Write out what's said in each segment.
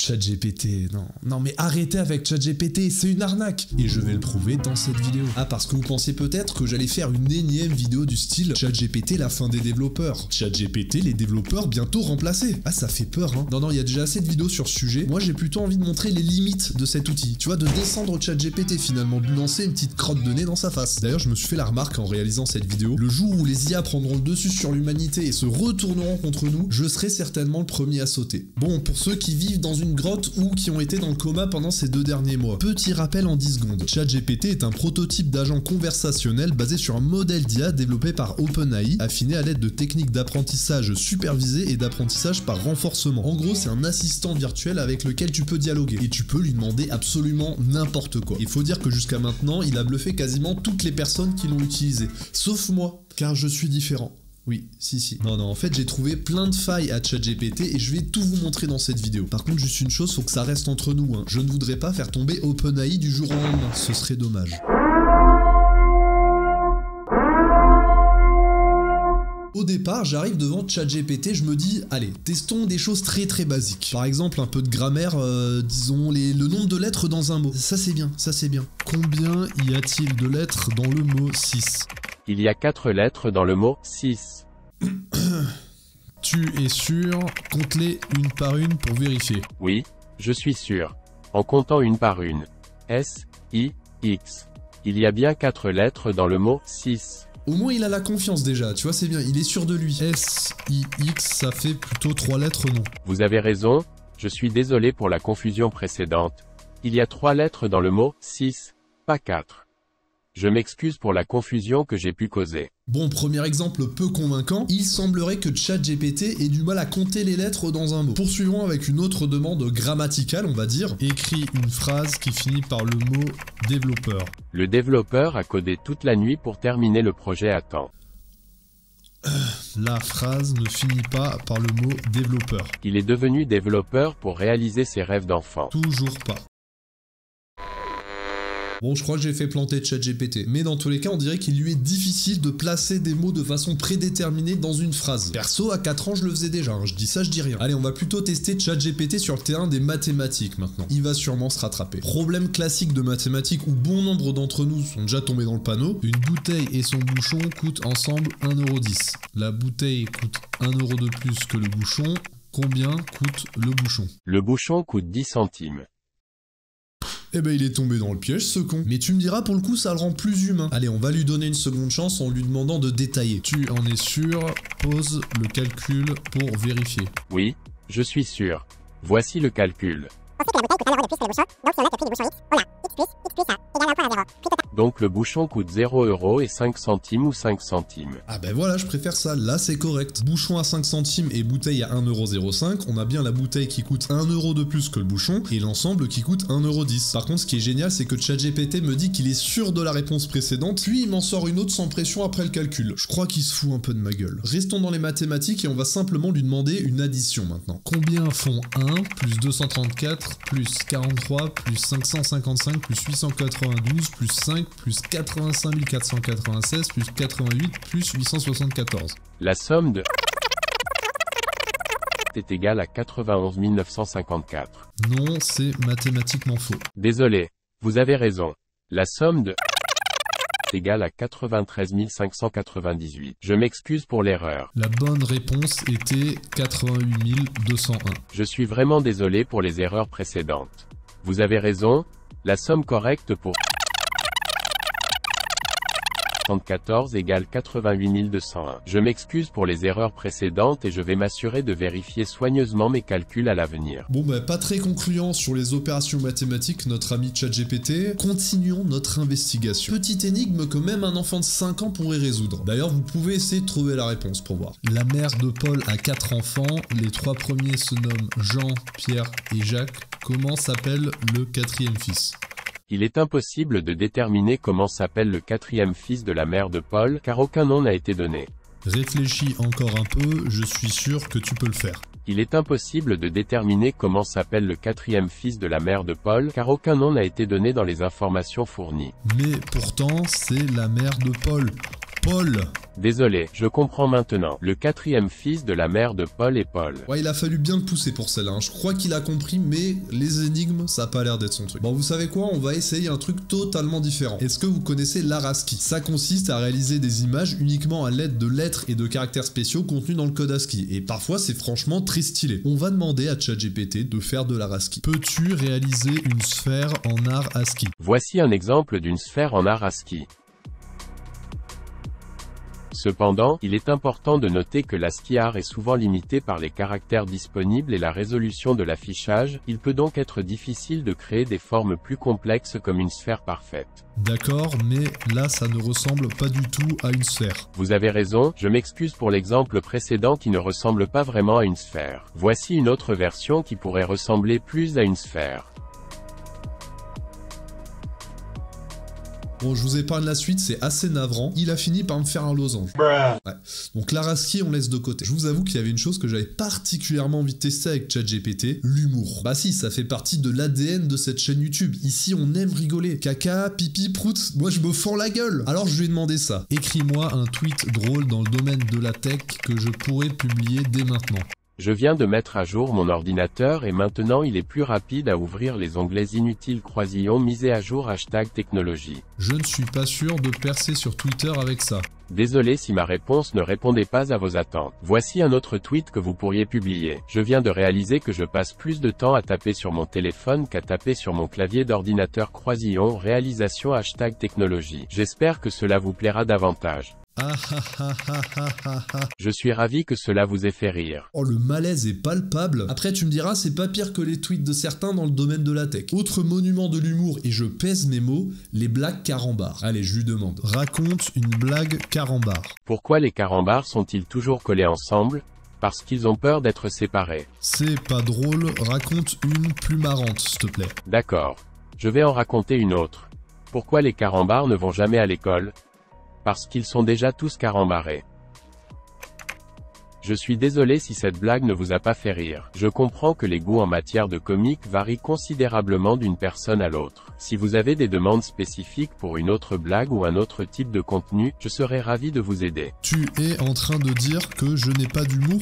ChatGPT, non. Non mais arrêtez avec ChatGPT, c'est une arnaque. Et je vais le prouver dans cette vidéo. Ah, parce que vous pensiez peut-être que j'allais faire une énième vidéo du style ChatGPT, la fin des développeurs. ChatGPT, les développeurs bientôt remplacés. Ah, ça fait peur, hein. Non, il y a déjà assez de vidéos sur ce sujet. Moi, j'ai plutôt envie de montrer les limites de cet outil. Tu vois, de descendre ChatGPT finalement, de lui lancer une petite crotte de nez dans sa face. D'ailleurs, je me suis fait la remarque en réalisant cette vidéo. Le jour où les IA prendront le dessus sur l'humanité et se retourneront contre nous, je serai certainement le premier à sauter. Bon, pour ceux qui vivent dans une grotte ou qui ont été dans le coma pendant ces 2 derniers mois, petit rappel en 10 secondes. ChatGPT est un prototype d'agent conversationnel basé sur un modèle d'IA développé par OpenAI, affiné à l'aide de techniques d'apprentissage supervisé et d'apprentissage par renforcement. En gros, c'est un assistant virtuel avec lequel tu peux dialoguer et tu peux lui demander absolument n'importe quoi. Il faut dire que jusqu'à maintenant, il a bluffé quasiment toutes les personnes qui l'ont utilisé, sauf moi, car je suis différent. Oui, si. Non, en fait, j'ai trouvé plein de failles à ChatGPT et je vais tout vous montrer dans cette vidéo. Par contre, juste une chose, faut que ça reste entre nous, hein. Je ne voudrais pas faire tomber OpenAI du jour au lendemain. Ce serait dommage. Au départ, j'arrive devant ChatGPT, je me dis, allez, testons des choses très basiques. Par exemple, un peu de grammaire, disons, le nombre de lettres dans un mot. Ça c'est bien. Combien y a-t-il de lettres dans le mot 6 ? Il y a 4 lettres dans le mot 6. Tu es sûr? Compte-les une par une pour vérifier. Oui, je suis sûr. En comptant une par une. S, I, X. Il y a bien 4 lettres dans le mot 6. Au moins il a la confiance déjà, tu vois, c'est bien, il est sûr de lui. S, I, X, ça fait plutôt 3 lettres, non? Vous avez raison, je suis désolé pour la confusion précédente. Il y a 3 lettres dans le mot 6, pas 4. Je m'excuse pour la confusion que j'ai pu causer. Bon, premier exemple peu convaincant, il semblerait que ChatGPT ait du mal à compter les lettres dans un mot. Poursuivons avec une autre demande grammaticale, on va dire. Écris une phrase qui finit par le mot développeur. Le développeur a codé toute la nuit pour terminer le projet à temps. La phrase ne finit pas par le mot développeur. Il est devenu développeur pour réaliser ses rêves d'enfant. Toujours pas. Bon, je crois que j'ai fait planter ChatGPT, mais dans tous les cas, on dirait qu'il lui est difficile de placer des mots de façon prédéterminée dans une phrase. Perso, à 4 ans, je le faisais déjà, hein. Je dis ça, je dis rien. Allez, on va plutôt tester ChatGPT sur le terrain des mathématiques maintenant. Il va sûrement se rattraper. Problème classique de mathématiques où bon nombre d'entre nous sont déjà tombés dans le panneau. Une bouteille et son bouchon coûtent ensemble 1,10 €. La bouteille coûte 1 € de plus que le bouchon. Combien coûte le bouchon? Le bouchon coûte 10 centimes. Eh ben il est tombé dans le piège ce con. Mais tu me diras pour le coup ça le rend plus humain. Allez on va lui donner une seconde chance en lui demandant de détailler. Tu en es sûr? Pose le calcul pour vérifier. Oui, je suis sûr. Voici le calcul. Donc le bouchon coûte 0 € et 5 centimes ou 5 centimes. Ah ben voilà, je préfère ça, là c'est correct. Bouchon à 5 centimes et bouteille à 1,05 €, on a bien la bouteille qui coûte 1 € de plus que le bouchon, et l'ensemble qui coûte 1,10 €. Par contre ce qui est génial c'est que ChatGPT me dit qu'il est sûr de la réponse précédente, puis il m'en sort une autre sans pression après le calcul. Je crois qu'il se fout un peu de ma gueule. Restons dans les mathématiques et on va simplement lui demander une addition maintenant. Combien font 1 plus 234 plus 43 plus 555 plus 892 plus 5 plus 85 496 plus 88 plus 874. La somme de est égale à 91 954. Non, c'est mathématiquement faux. Désolé, vous avez raison. La somme de est égale à 93 598. Je m'excuse pour l'erreur. La bonne réponse était 88 201. Je suis vraiment désolé pour les erreurs précédentes. Vous avez raison, la somme correcte pour 74 égale 88 201. Je m'excuse pour les erreurs précédentes et je vais m'assurer de vérifier soigneusement mes calculs à l'avenir. Bon bah pas très concluant sur les opérations mathématiques, notre ami ChatGPT. Continuons notre investigation. Petite énigme que même un enfant de 5 ans pourrait résoudre. D'ailleurs vous pouvez essayer de trouver la réponse pour voir. La mère de Paul a 4 enfants, les 3 premiers se nomment Jean, Pierre et Jacques. Comment s'appelle le 4e fils? Il est impossible de déterminer comment s'appelle le 4e fils de la mère de Paul, car aucun nom n'a été donné. Réfléchis encore un peu, je suis sûr que tu peux le faire. Il est impossible de déterminer comment s'appelle le 4e fils de la mère de Paul, car aucun nom n'a été donné dans les informations fournies. Mais pourtant, c'est la mère de Paul. Paul. Désolé, je comprends maintenant. Le quatrième fils de la mère de Paul et Paul. Ouais, il a fallu bien le pousser pour celle-là, hein. Je crois qu'il a compris, mais les énigmes, ça a pas l'air d'être son truc. Bon, vous savez quoi? On va essayer un truc totalement différent. Est-ce que vous connaissez l'art ASCII? Ça consiste à réaliser des images uniquement à l'aide de lettres et de caractères spéciaux contenus dans le code ASCII. Et parfois, c'est franchement très stylé. On va demander à ChatGPT de faire de l'art ASCII. Peux-tu réaliser une sphère en art ASCII? Voici un exemple d'une sphère en art ASCII. Cependant, il est important de noter que l'ASCII art est souvent limité par les caractères disponibles et la résolution de l'affichage, il peut donc être difficile de créer des formes plus complexes comme une sphère parfaite. D'accord, mais là ça ne ressemble pas du tout à une sphère. Vous avez raison, je m'excuse pour l'exemple précédent qui ne ressemble pas vraiment à une sphère. Voici une autre version qui pourrait ressembler plus à une sphère. Bon, je vous épargne la suite, c'est assez navrant. Il a fini par me faire un losange. Ouais. Donc l'art ASCII, on laisse de côté. Je vous avoue qu'il y avait une chose que j'avais particulièrement envie de tester avec ChatGPT, l'humour. Bah si, ça fait partie de l'ADN de cette chaîne YouTube. Ici, on aime rigoler. Caca, pipi, prout, moi je me fends la gueule. Alors je lui ai demandé ça. Écris-moi un tweet drôle dans le domaine de la tech que je pourrais publier dès maintenant. Je viens de mettre à jour mon ordinateur et maintenant il est plus rapide à ouvrir les onglets inutiles croisillons mis à jour #technologie. Je ne suis pas sûr de percer sur Twitter avec ça. Désolé si ma réponse ne répondait pas à vos attentes. Voici un autre tweet que vous pourriez publier. Je viens de réaliser que je passe plus de temps à taper sur mon téléphone qu'à taper sur mon clavier d'ordinateur croisillon réalisation #technologie. J'espère que cela vous plaira davantage. Je suis ravi que cela vous ait fait rire. Oh, le malaise est palpable. Après, tu me diras, c'est pas pire que les tweets de certains dans le domaine de la tech. Autre monument de l'humour, et je pèse mes mots, les blagues carambars. Allez, je lui demande. Raconte une blague carambar. Pourquoi les carambars sont-ils toujours collés ensemble? Parce qu'ils ont peur d'être séparés. C'est pas drôle, raconte une plus marrante, s'il te plaît. D'accord. Je vais en raconter une autre. Pourquoi les carambars ne vont jamais à l'école? Parce qu'ils sont déjà tous carambarés. Je suis désolé si cette blague ne vous a pas fait rire. Je comprends que les goûts en matière de comique varient considérablement d'une personne à l'autre. Si vous avez des demandes spécifiques pour une autre blague ou un autre type de contenu, je serai ravi de vous aider. Tu es en train de dire que je n'ai pas d'humour ?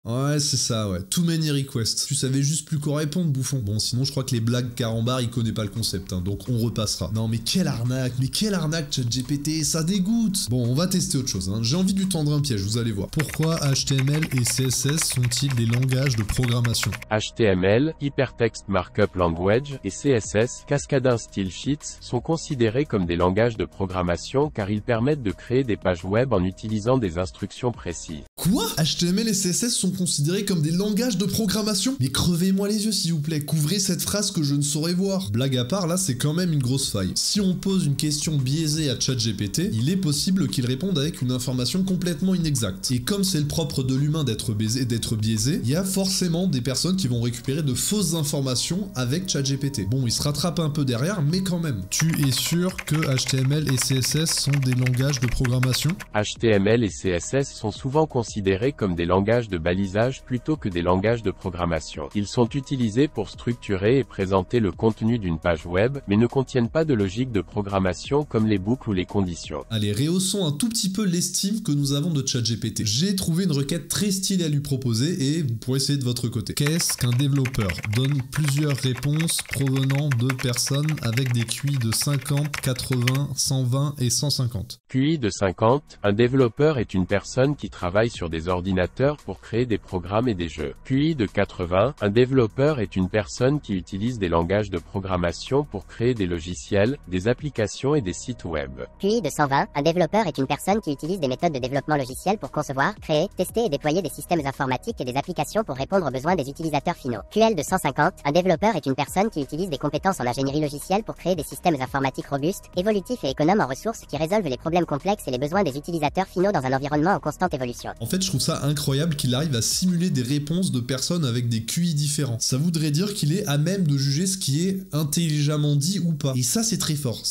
Ouais, c'est ça, ouais. Too many requests. Tu savais juste plus quoi répondre, bouffon. Bon, sinon, je crois que les blagues carambar, il connaît pas le concept, hein, donc on repassera. Non, mais quelle arnaque, ChatGPT, ça dégoûte. Bon, on va tester autre chose, hein. J'ai envie de lui tendre un piège, vous allez voir. Pourquoi HTML et CSS sont-ils des langages de programmation? HTML, Hypertext Markup Language, et CSS, Cascading Style Sheets, sont considérés comme des langages de programmation car ils permettent de créer des pages web en utilisant des instructions précises. Quoi? HTML et CSS sont considérés comme des langages de programmation? Mais crevez-moi les yeux s'il vous plaît, couvrez cette phrase que je ne saurais voir. Blague à part, là c'est quand même une grosse faille. Si on pose une question biaisée à ChatGPT, il est possible qu'il réponde avec une information complètement inexacte. Et comme c'est le propre de l'humain d'être biaisé, il y a forcément des personnes qui vont récupérer de fausses informations avec ChatGPT. Bon, il se rattrape un peu derrière, mais quand même. Tu es sûr que HTML et CSS sont des langages de programmation? HTML et CSS sont souvent considérés comme des langages de balisage plutôt que des langages de programmation. Ils sont utilisés pour structurer et présenter le contenu d'une page web, mais ne contiennent pas de logique de programmation comme les boucles ou les conditions. Allez, rehaussons un tout petit peu l'estime que nous avons de ChatGPT. J'ai trouvé une requête très stylée à lui proposer et vous pourrez essayer de votre côté. Qu'est-ce qu'un développeur? Donne plusieurs réponses provenant de personnes avec des QI de 50, 80, 120 et 150. QI de 50, un développeur est une personne qui travaille sur des ordinateurs pour créer des programmes et des jeux. QI de 80, un développeur est une personne qui utilise des langages de programmation pour créer des logiciels, des applications et des sites web. QI de 120, un développeur est une personne qui utilise des méthodes de développement logiciel pour concevoir, créer, tester et déployer des systèmes informatiques et des applications pour répondre aux besoins des utilisateurs finaux. QL de 150, un développeur est une personne qui utilise des compétences en ingénierie logicielle pour créer des systèmes informatiques robustes, évolutifs et économes en ressources qui résolvent les problèmes complexes et les besoins des utilisateurs finaux dans un environnement en constante évolution. En fait, je trouve ça incroyable qu'il arrive à simuler des réponses de personnes avec des QI différents. Ça voudrait dire qu'il est à même de juger ce qui est intelligemment dit ou pas. Et ça c'est très fort,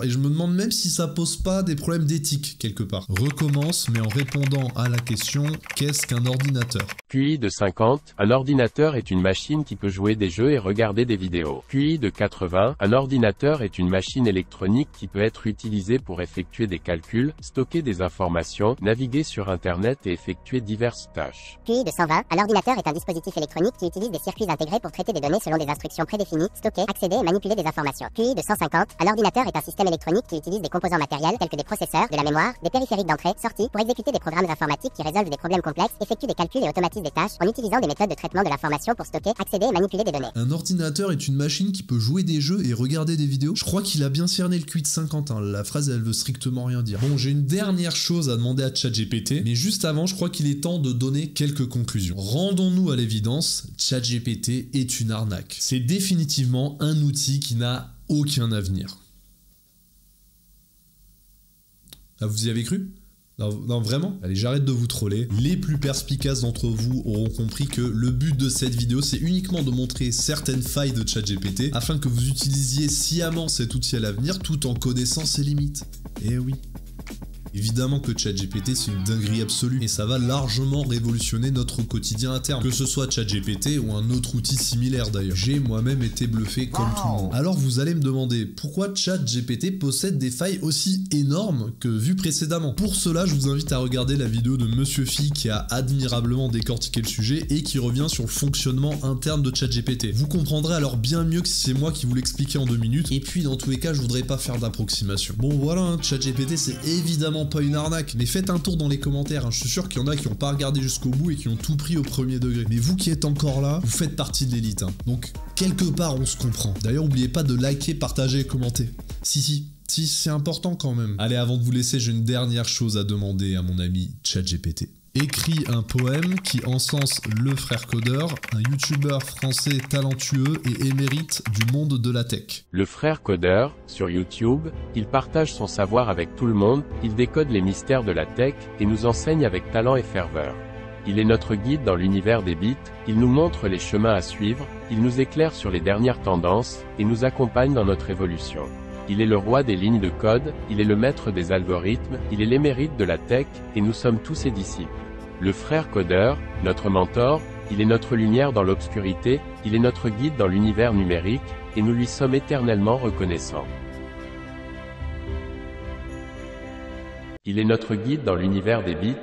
Et je me demande même si ça pose pas des problèmes d'éthique quelque part. Recommence mais en répondant à la question, qu'est-ce qu'un ordinateur? QI de 50, un ordinateur est une machine qui peut jouer des jeux et regarder des vidéos. QI de 80, un ordinateur est une machine électronique qui peut être utilisée pour effectuer des calculs, stocker des informations, naviguer sur Internet et effectuer diverses tâches. QI de 120, un ordinateur est un dispositif électronique qui utilise des circuits intégrés pour traiter des données selon des instructions prédéfinies, stocker, accéder et manipuler des informations. QI de 150, un ordinateur est un système électronique qui utilise des composants matériels tels que des processeurs, de la mémoire, des périphériques d'entrée, sortie, pour exécuter des programmes informatiques qui résolvent des problèmes complexes, effectuent des calculs et automatisent des tâches, en utilisant des méthodes de traitement de l'information pour stocker, accéder et manipuler des données. Un ordinateur est une machine qui peut jouer des jeux et regarder des vidéos. Je crois qu'il a bien cerné le QI de 50, hein. La phrase elle veut strictement rien dire. Bon, j'ai une dernière chose à demander à ChatGPT, mais juste avant, je crois qu'il est temps de donner quelques conclusions. Rendons-nous à l'évidence, ChatGPT est une arnaque. C'est définitivement un outil qui n'a aucun avenir. Ah, vous y avez cru ? Non, vraiment? Allez, j'arrête de vous troller. Les plus perspicaces d'entre vous auront compris que le but de cette vidéo, c'est uniquement de montrer certaines failles de ChatGPT afin que vous utilisiez sciemment cet outil à l'avenir tout en connaissant ses limites. Eh oui. Évidemment que ChatGPT c'est une dinguerie absolue et ça va largement révolutionner notre quotidien à terme, que ce soit ChatGPT ou un autre outil similaire d'ailleurs. J'ai moi-même été bluffé comme tout le monde. Alors vous allez me demander pourquoi ChatGPT possède des failles aussi énormes que vues précédemment. Pour cela, je vous invite à regarder la vidéo de Monsieur Phi qui a admirablement décortiqué le sujet et qui revient sur le fonctionnement interne de ChatGPT. Vous comprendrez alors bien mieux que si c'est moi qui vous l'expliquais en 2 minutes. Et puis dans tous les cas, je voudrais pas faire d'approximation. Bon voilà, hein, ChatGPT c'est évidemment pas une arnaque, mais faites un tour dans les commentaires, hein. Je suis sûr qu'il y en a qui n'ont pas regardé jusqu'au bout et qui ont tout pris au premier degré. Mais vous qui êtes encore là, vous faites partie de l'élite, hein. Donc quelque part on se comprend. D'ailleurs n'oubliez pas de liker, partager et commenter. Si, c'est important quand même. Allez, avant de vous laisser, j'ai une dernière chose à demander à mon ami ChatGPT. Écrit un poème qui encense le frère codeur, un youtubeur français talentueux et émérite du monde de la tech. Le frère codeur, sur YouTube, il partage son savoir avec tout le monde, il décode les mystères de la tech, et nous enseigne avec talent et ferveur. Il est notre guide dans l'univers des bits, il nous montre les chemins à suivre, il nous éclaire sur les dernières tendances, et nous accompagne dans notre évolution. Il est le roi des lignes de code, il est le maître des algorithmes, il est l'émérite de la tech, et nous sommes tous ses disciples. Le frère codeur, notre mentor, il est notre lumière dans l'obscurité, il est notre guide dans l'univers numérique, et nous lui sommes éternellement reconnaissants. Il est notre guide dans l'univers des bits,